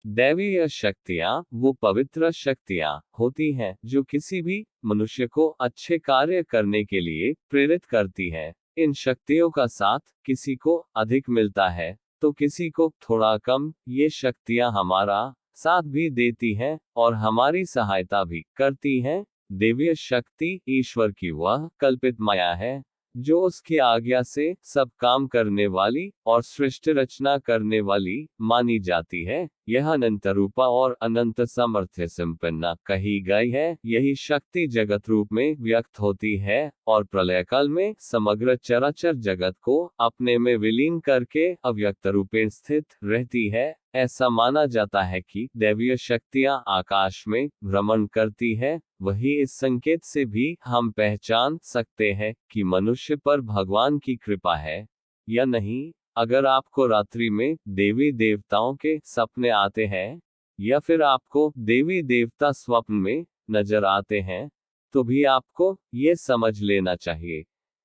दैवीय शक्तियाँ वो पवित्र शक्तियाँ होती हैं जो किसी भी मनुष्य को अच्छे कार्य करने के लिए प्रेरित करती हैं। इन शक्तियों का साथ किसी को अधिक मिलता है तो किसी को थोड़ा कम। ये शक्तियाँ हमारा साथ भी देती हैं और हमारी सहायता भी करती हैं। दैवीय शक्ति ईश्वर की वह कल्पित माया है जो उसकी आज्ञा से सब काम करने वाली और सृष्टि रचना करने वाली मानी जाती है। यह अनंत रूपा और अनंत सामर्थ्य संपन्न कही गई है। यही शक्ति जगत रूप में व्यक्त होती है और प्रलय काल में समग्र चराचर जगत को अपने में विलीन करके अव्यक्त रूपेण स्थित रहती है। ऐसा माना जाता है कि दैवीय शक्तियां आकाश में भ्रमण करती है। वही इस संकेत से भी हम पहचान सकते हैं कि मनुष्य पर भगवान की कृपा है या नहीं। अगर आपको रात्रि में देवी देवताओं के सपने आते हैं या फिर आपको देवी देवता स्वप्न में नजर आते हैं तो भी आपको ये समझ लेना चाहिए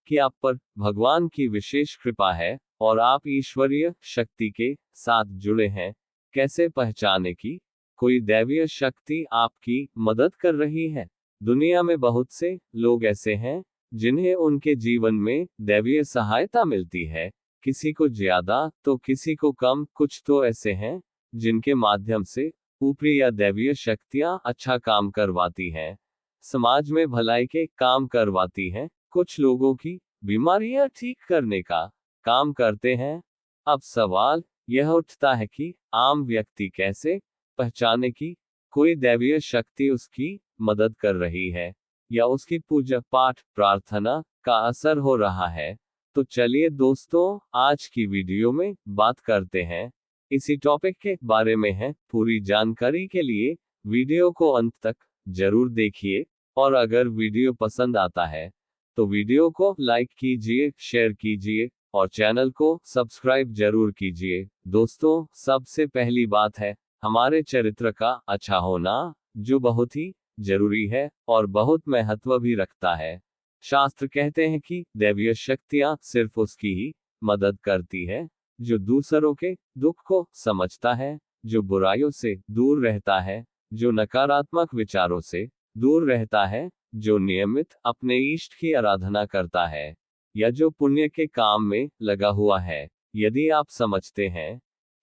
कि आप पर भगवान की विशेष कृपा है और आप ईश्वरीय शक्ति के साथ जुड़े हैं। कैसे पहचाने कि कोई दैवीय शक्ति आपकी मदद कर रही है? दुनिया में बहुत से लोग ऐसे हैं जिन्हें उनके जीवन में दैवीय सहायता मिलती है, किसी को ज्यादा तो किसी को कम। कुछ तो ऐसे हैं जिनके माध्यम से ऊपरी या दैवीय शक्तियां अच्छा काम करवाती हैं, समाज में भलाई के काम करवाती हैं, कुछ लोगों की बीमारियां ठीक करने का काम करते हैं। अब सवाल यह उठता है कि आम व्यक्ति कैसे पहचाने कि कोई दैवीय शक्ति उसकी मदद कर रही है या उसकी पूजा पाठ प्रार्थना का असर हो रहा है। तो चलिए दोस्तों, आज की वीडियो में बात करते हैं इसी टॉपिक के बारे में है। पूरी जानकारी के लिए वीडियो को अंत तक जरूर देखिए और अगर वीडियो पसंद आता है तो वीडियो को लाइक कीजिए, शेयर कीजिए और चैनल को सब्सक्राइब जरूर कीजिए। दोस्तों, सबसे पहली बात है हमारे चरित्र का अच्छा होना, जो बहुत ही जरूरी है और बहुत महत्व भी रखता है। शास्त्र कहते हैं कि दैवीय शक्तियां सिर्फ उसकी ही मदद करती है जो दूसरों के दुख को समझता है, जो बुराइयों से दूर रहता है, जो नकारात्मक विचारों से दूर रहता है, जो नियमित अपने इष्ट की आराधना करता है या जो पुण्य के काम में लगा हुआ है। यदि आप समझते हैं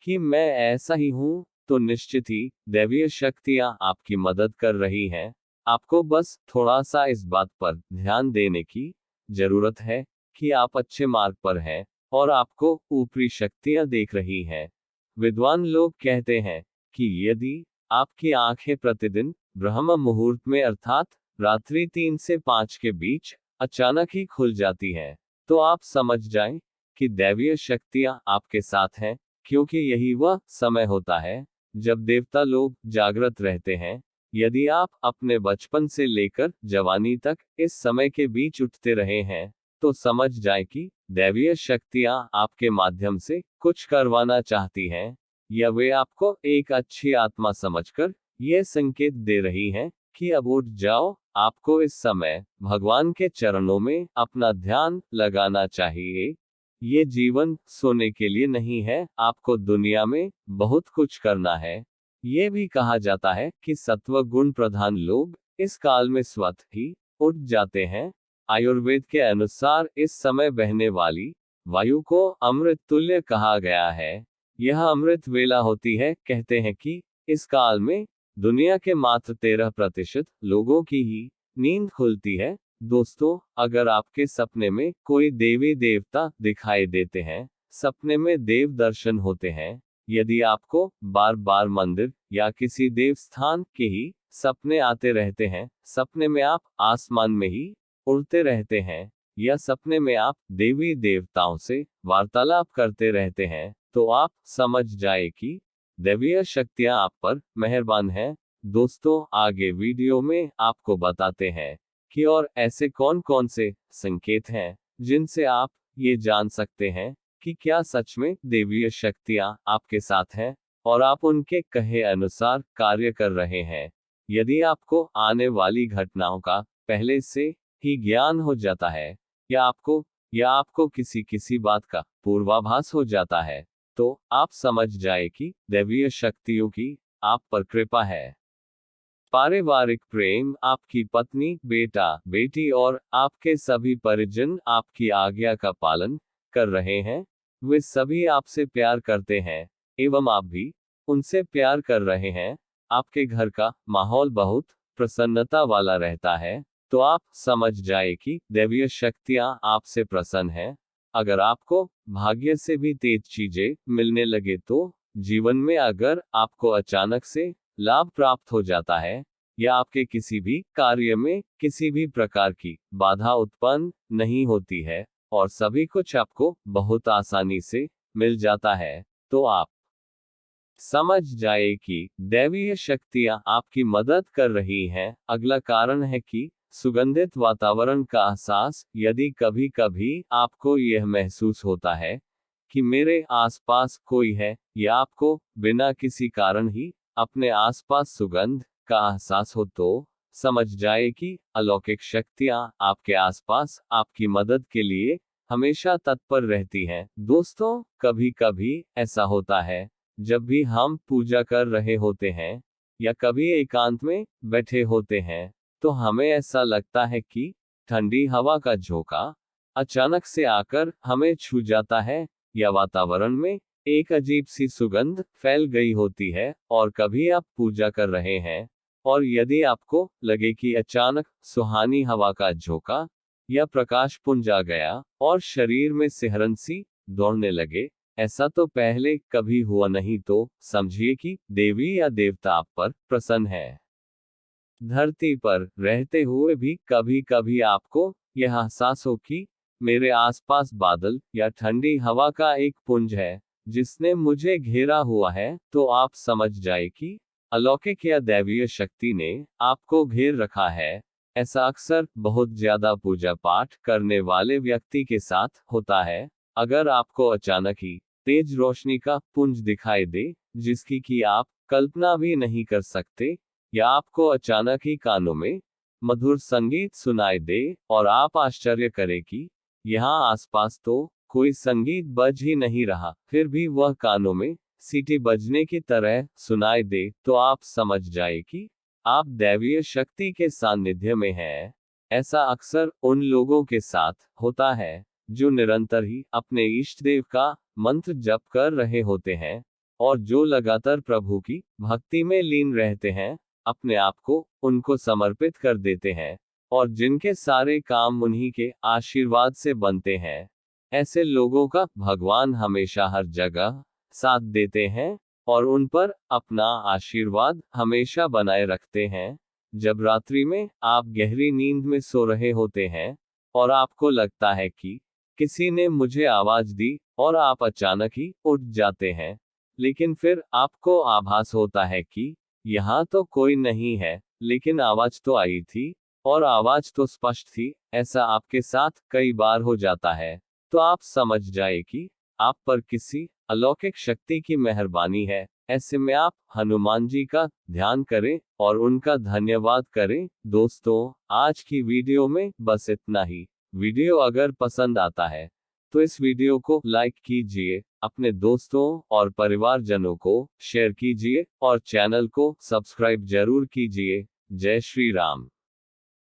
कि मैं ऐसा ही हूं तो निश्चित ही दैवीय शक्तियां आपकी मदद कर रही हैं। आपको बस थोड़ा सा इस बात पर ध्यान देने की जरूरत है कि आप अच्छे मार्ग पर हैं और आपको ऊपरी शक्तियां देख रही हैं। विद्वान लोग कहते हैं कि यदि आपकी आंखें प्रतिदिन ब्रह्म मुहूर्त में अर्थात रात्रि 3 से 5 के बीच अचानक ही खुल जाती हैं, तो आप समझ जाएं कि दैवीय शक्तियां आपके साथ हैं, क्योंकि यही वह समय होता है जब देवता लोग जागृत रहते हैं। यदि आप अपने बचपन से लेकर जवानी तक इस समय के बीच उठते रहे हैं तो समझ जाएं कि दैवीय शक्तियां आपके माध्यम से कुछ करवाना चाहती हैं या वे आपको एक अच्छी आत्मा समझकर यह संकेत दे रही हैं कि अब उठ जाओ। आपको इस समय भगवान के चरणों में अपना ध्यान लगाना चाहिए। ये जीवन सोने के लिए नहीं है, आपको दुनिया में बहुत कुछ करना है। ये भी कहा जाता है कि सत्व गुण प्रधान लोग इस काल में स्वतः ही उठ जाते हैं। आयुर्वेद के अनुसार इस समय बहने वाली वायु को अमृत तुल्य कहा गया है। यह अमृत वेला होती है। कहते हैं कि इस काल में दुनिया के मात्र 13% लोगों की ही नींद खुलती है। दोस्तों, अगर आपके सपने में कोई देवी देवता दिखाई देते हैं, सपने में देव दर्शन होते हैं, यदि आपको बार बार मंदिर या किसी देव स्थान के ही सपने आते रहते हैं, सपने में आप आसमान में ही उड़ते रहते हैं या सपने में आप देवी देवताओं से वार्तालाप करते रहते हैं, तो आप समझ जाए कि दैवीय शक्तियां आप पर मेहरबान हैं। दोस्तों, आगे वीडियो में आपको बताते हैं कि और ऐसे कौन कौन से संकेत हैं जिनसे आप ये जान सकते हैं कि क्या सच में दैवीय शक्तियां आपके साथ हैं और आप उनके कहे अनुसार कार्य कर रहे हैं। यदि आपको आने वाली घटनाओं का पहले से ही ज्ञान हो जाता है या आपको किसी किसी बात का पूर्वाभास हो जाता है तो आप समझ जाए कि दैवीय शक्तियों की आप पर कृपा है। पारिवारिक प्रेम, आपकी पत्नी, बेटा, बेटी और आपके सभी परिजन आपकी आज्ञा का पालन कर रहे हैं। वे सभी आपसे प्यार करते हैं एवं आप भी उनसे प्यार कर रहे हैं। आपके घर का माहौल बहुत प्रसन्नता वाला रहता है। तो आप समझ जाए कि दैवीय शक्तियां आपसे प्रसन्न हैं। अगर आपको भाग्य से भी तेज चीजें मिलने लगे तो जीवन में अगर आपको अचानक से लाभ प्राप्त हो जाता है या आपके किसी भी कार्य में किसी भी प्रकार की बाधा उत्पन्न नहीं होती है और सभी कुछ आपको बहुत आसानी से मिल जाता है, तो आप समझ जाए कि दैवीय शक्तियां आपकी मदद कर रही हैं। अगला कारण है कि सुगंधित वातावरण का एहसास, यदि कभी कभी आपको यह महसूस होता है कि मेरे आसपास कोई है या आपको बिना किसी कारण ही अपने आसपास सुगंध का एहसास हो, तो समझ जाए कि अलौकिक शक्तियां आपके आसपास आपकी मदद के लिए हमेशा तत्पर रहती हैं। दोस्तों, कभी कभी ऐसा होता है जब भी हम पूजा कर रहे होते हैं या कभी एकांत में बैठे होते हैं, तो हमें ऐसा लगता है कि ठंडी हवा का झोंका अचानक से आकर हमें छू जाता है या वातावरण में एक अजीब सी सुगंध फैल गई होती है। और कभी आप पूजा कर रहे हैं और यदि आपको लगे कि अचानक सुहानी हवा का झोंका या प्रकाश पुंज आ गया और शरीर में सिहरन सी दौड़ने लगे, ऐसा तो पहले कभी हुआ नहीं, तो समझिए कि देवी या देवता आप पर प्रसन्न है। धरती पर रहते हुए भी कभी कभी आपको यह एहसास हो कि मेरे आसपास बादल या ठंडी हवा का एक पुंज है जिसने मुझे घेरा हुआ है, तो आप समझ जाए कि अलौकिक या दैवीय शक्ति ने आपको घेर रखा है। ऐसा अक्सर बहुत ज्यादा पूजा पाठ करने वाले व्यक्ति के साथ होता है। अगर आपको अचानक ही तेज रोशनी का पुंज दिखाई दे जिसकी कि आप कल्पना भी नहीं कर सकते, या आपको अचानक ही कानों में मधुर संगीत सुनाई दे और आप आश्चर्य करें कि यहाँ आसपास तो कोई संगीत बज ही नहीं रहा, फिर भी वह कानों में सीटी बजने की तरह सुनाई दे, तो आप समझ जाए कि आप दैवीय शक्ति के सानिध्य में हैं। ऐसा अक्सर उन लोगों के साथ होता है जो निरंतर ही अपने इष्ट देव का मंत्र जप कर रहे होते हैं और जो लगातार प्रभु की भक्ति में लीन रहते हैं, अपने आप को उनको समर्पित कर देते हैं और जिनके सारे काम उन्हीं के आशीर्वाद से बनते हैं। ऐसे लोगों का भगवान हमेशा हर जगह साथ देते हैं और उन पर अपना आशीर्वाद हमेशा बनाए रखते हैं। जब रात्रि में आप गहरी नींद में सो रहे होते हैं और आपको लगता है कि किसी ने मुझे आवाज दी और आप अचानक ही उठ जाते हैं, लेकिन फिर आपको आभास होता है कि यहाँ तो कोई नहीं है, लेकिन आवाज तो आई थी और आवाज तो स्पष्ट थी। ऐसा आपके साथ कई बार हो जाता है, तो आप समझ जाए कि आप पर किसी अलौकिक शक्ति की मेहरबानी है। ऐसे में आप हनुमान जी का ध्यान करें और उनका धन्यवाद करें। दोस्तों, आज की वीडियो में बस इतना ही। वीडियो अगर पसंद आता है तो इस वीडियो को लाइक कीजिए, अपने दोस्तों और परिवारजनों को शेयर कीजिए और चैनल को सब्सक्राइब जरूर कीजिए। जय श्री राम।